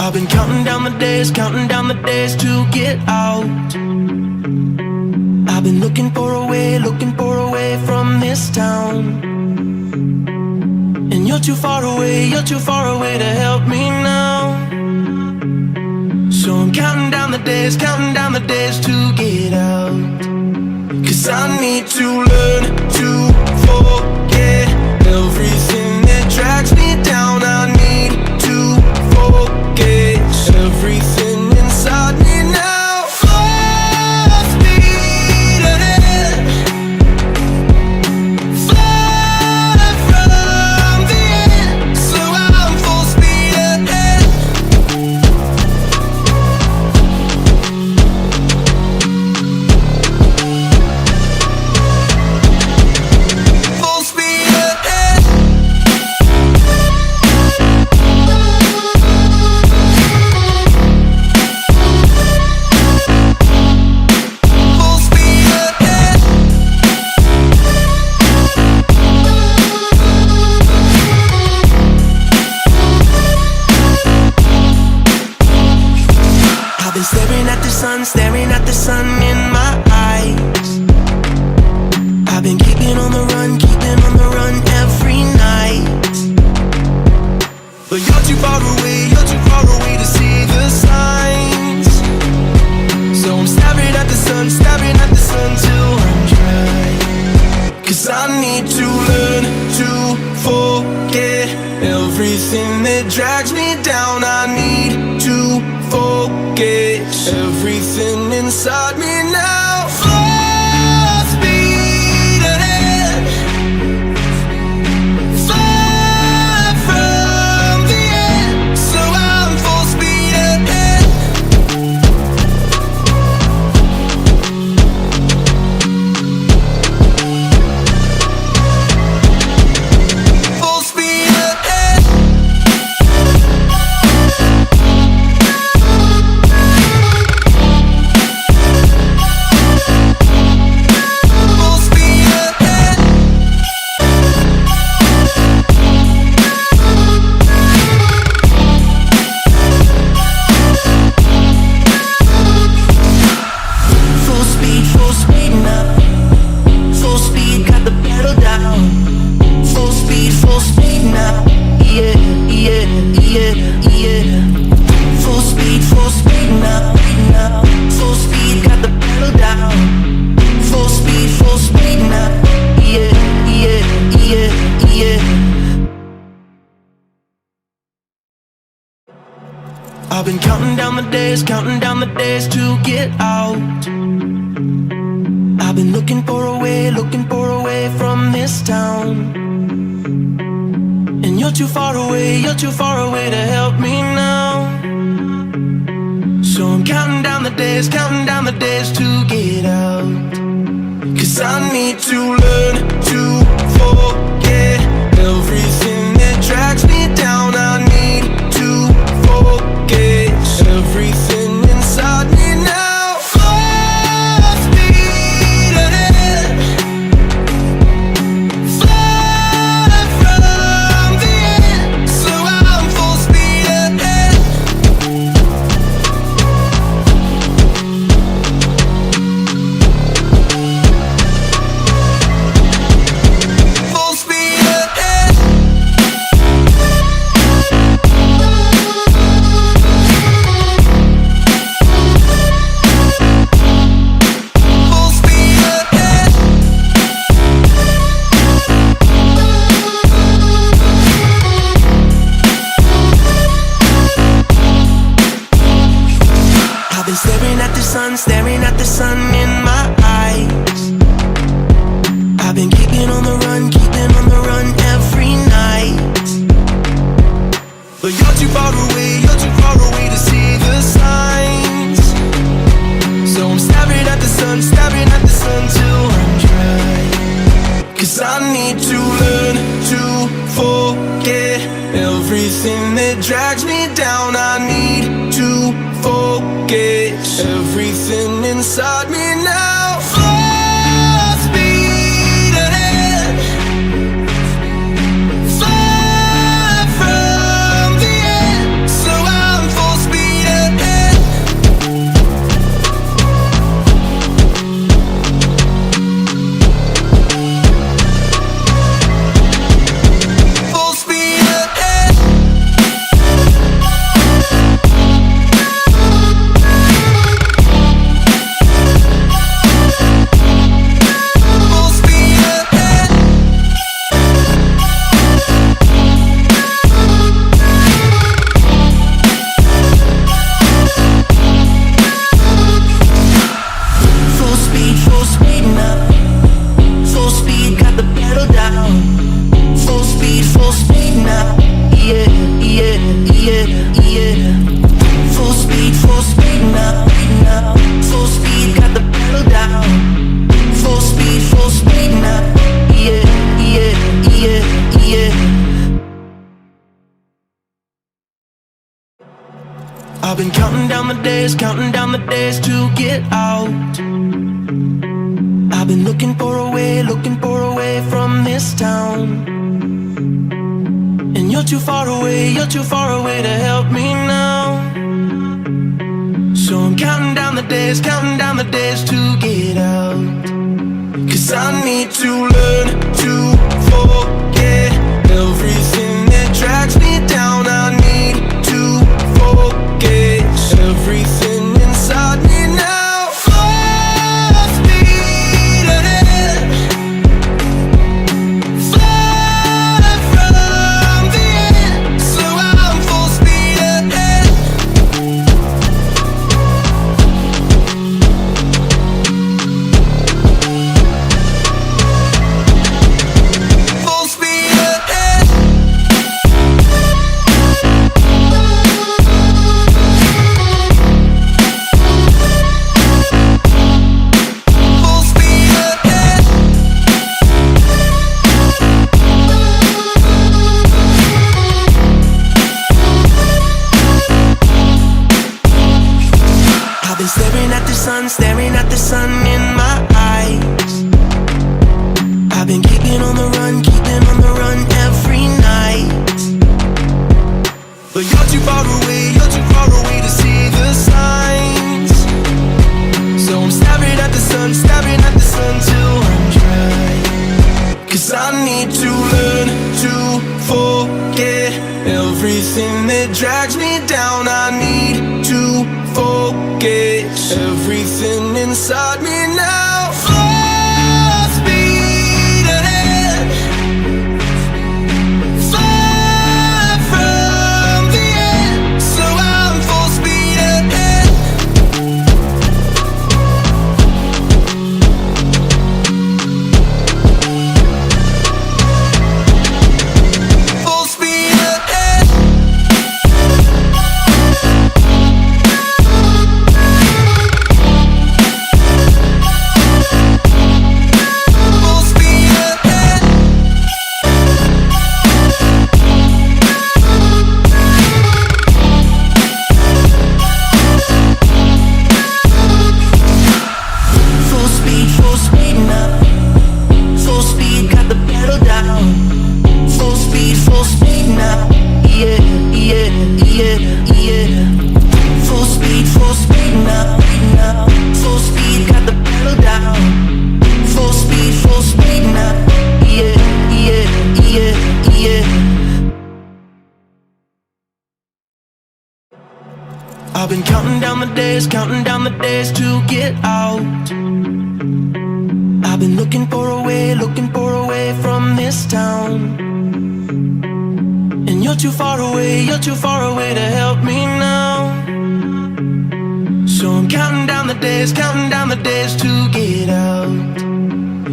I've been counting down the days to get out. I've been looking for a way from this town. And you're too far away to help me now. So I'm counting down the days to get out. 'Cause I need to learn to forget everything that drags me down. I need to forget everything inside me now. Full speed ahead, far from the end. So I'm full speed ahead. Full speed ahead. Full speed ahead. I've been staring at the sun in my eyes. I've been keeping on the run every night. But you're too far away to see the signs. So I'm staring at the sun till I'm dry. 'Cause I need to learn to forget everything that drags me down. I need to forget everything inside me now. Full speed ahead, far from the end. So I'm full speed ahead. Full speed ahead. Full speed ahead. Full speed now. Full speed, got the pedal down. Full speed now. Yeah, yeah, yeah, yeah. Full speed now. Full speed, got the pedal down. Full speed now. Yeah, yeah, yeah, yeah. I've been counting down the days to get out. I've been looking for a way from this town. And you're too far away to help me now. So I'm counting down the days to get out. 'Cause I need to learn to forget everything that drags me down. I need to forget everything inside me now. Full speed ahead, far from the end. So I'm full speed ahead. Full speed ahead. Full speed ahead. I've been staring at the sun in my eyes. I've been keeping on the run every night. But you're too far away to see the signs. So I'm staring at the sun till I'm dry. 'Cause I need to learn to forget everything that drags me down. I need to forget everything inside me now. Full speed ahead, far from the end. So I'm full I've been counting down the days to get out. I've been looking for a way from this town. And you're too far away to help me now. So I'm counting down the days to get out. 'Cause I need to learn to forget everything that drags me down. I need to forget everything inside me now. Full speed ahead, fly from the end. So I'm full speed ahead. Full speed ahead. Full speed ahead. I've been staring at the sun in my eyes. I've been keeping on the run every night. But you're too far away to see the signs. So I'm staring at the sun till I'm dry. 'Cause I need to learn to forget everything that drags me down. I need to forget everything inside me now. Full speed ahead, fly from the end. So I'm full speed ahead. Full speed ahead. Full speed ahead. Full speed now. Full speed, got the pedal down. Full speed now. Yeah, yeah, yeah, yeah. Full speed now. Full speed, got the pedal down. Full speed now. Yeah, yeah, yeah, yeah. I've been counting down the days to get out. I've been looking for a way from this town. And you're too far away to help me now. So I'm counting down the days to get out.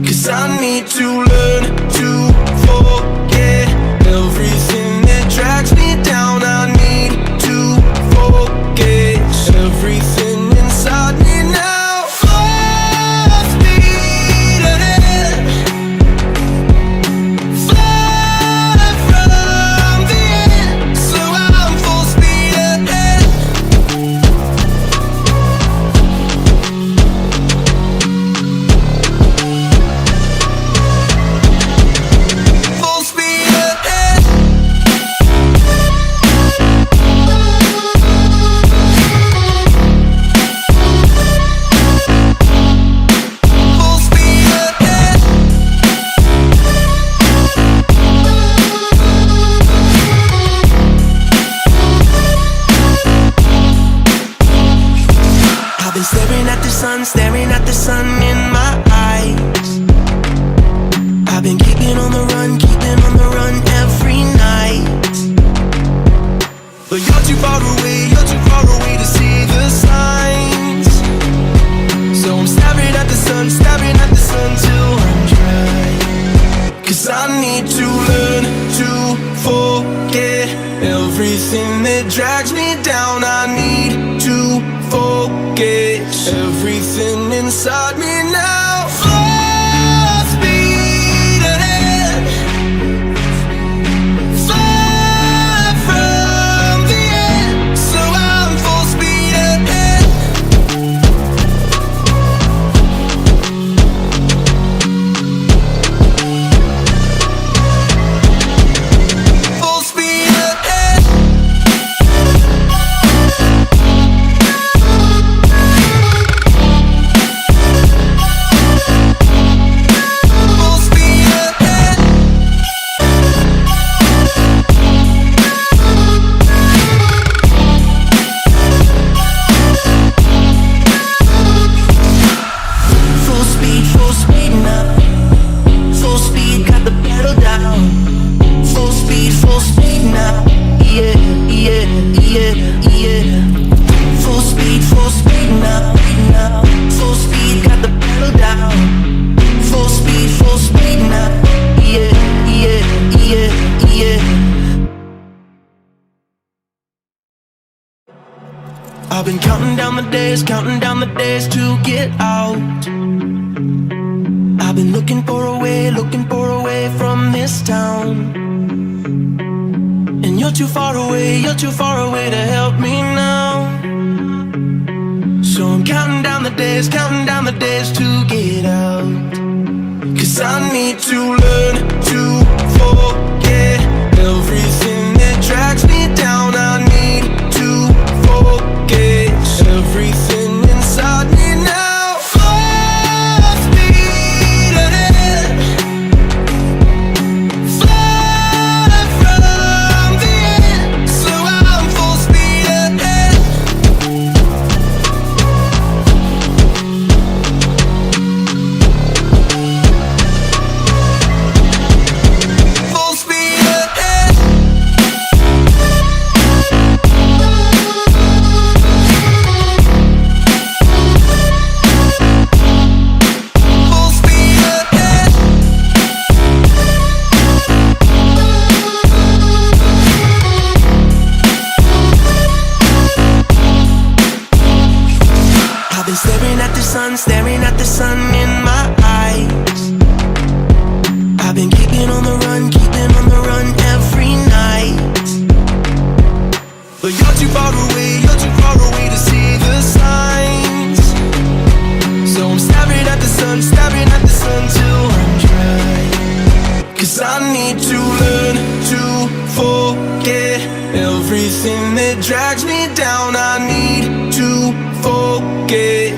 'Cause I need to learn to forget everything that drags me down. I need to forget everything inside me now. Full speed ahead, fly from the end. So I'm full speed ahead. Full speed ahead. Full speed ahead. I've been staring at the sun in my eyes. I've been keeping on the run every night. But you're too far away to see the signs. So I'm staring at the sun till I'm dry. 'Cause I need to learn to forget everything that drags me down. I need to forget everything inside me now. Full speed ahead, fly from the end. So I'm full yeah, yeah. Full speed now, full speed, got the pedal down. Full speed now, yeah, yeah, yeah, yeah. I've been counting down the days to get out. I've been looking for a way from this town. And you're too far away to help me now. So I'm counting down the days to get out. 'Cause I need to learn to forget everything that drags me down. I need to forget everything inside me now. Full speed ahead, far from the end. So I'm full speed ahead. Full speed ahead. Full speed ahead. I've been staring at the sun in my eyes. I've been keeping on the run every night. But you're too far away to see the signs. So I'm staring at the sun till I'm dry. 'Cause I need to learn to forget everything that drags me down. I need to forget.